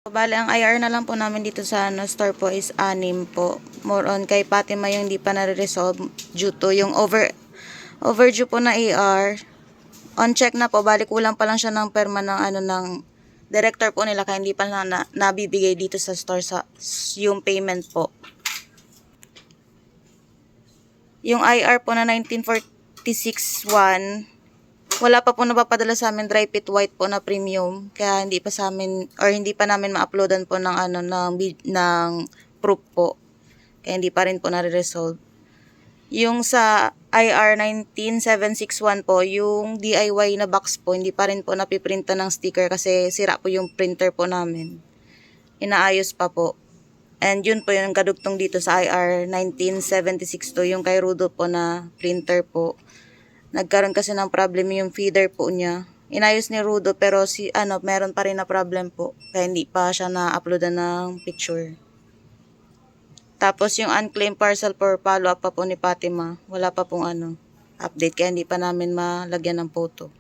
Bale, ang IR na lang po namin dito sa store po is 6 po. More on kay Fatima yung hindi pa nare-resolve due to yung overdue po na AR. On check na po, bali kulang pa lang siya ng perma ng ng director po nila, kaya hindi pa nabibigay dito sa store sa yung payment po. Yung IR po na 1946-1, wala pa po napapadala sa amin dry fit white po na premium, kaya hindi pa sa amin or hindi pa namin ma-uploadan po ng ng proof po. Kaya hindi pa rin po nare-resolve. Yung sa IR 19761 po, yung DIY na box po, hindi pa rin po napiprinta ng sticker kasi sira po yung printer po namin. Inaayos pa po. And yun po yung kadugtong dito sa IR 19762, yung kay Rudo po na printer po. Nagkaroon kasi ng problem yung feeder po niya. Inayos ni Rudo pero meron pa rin na problem po. Kaya hindi pa siya na-uploadan ng picture. Tapos yung unclaimed parcel for follow-up pa po ni Fatima, wala pa pong update, kaya hindi pa namin malagyan ng photo.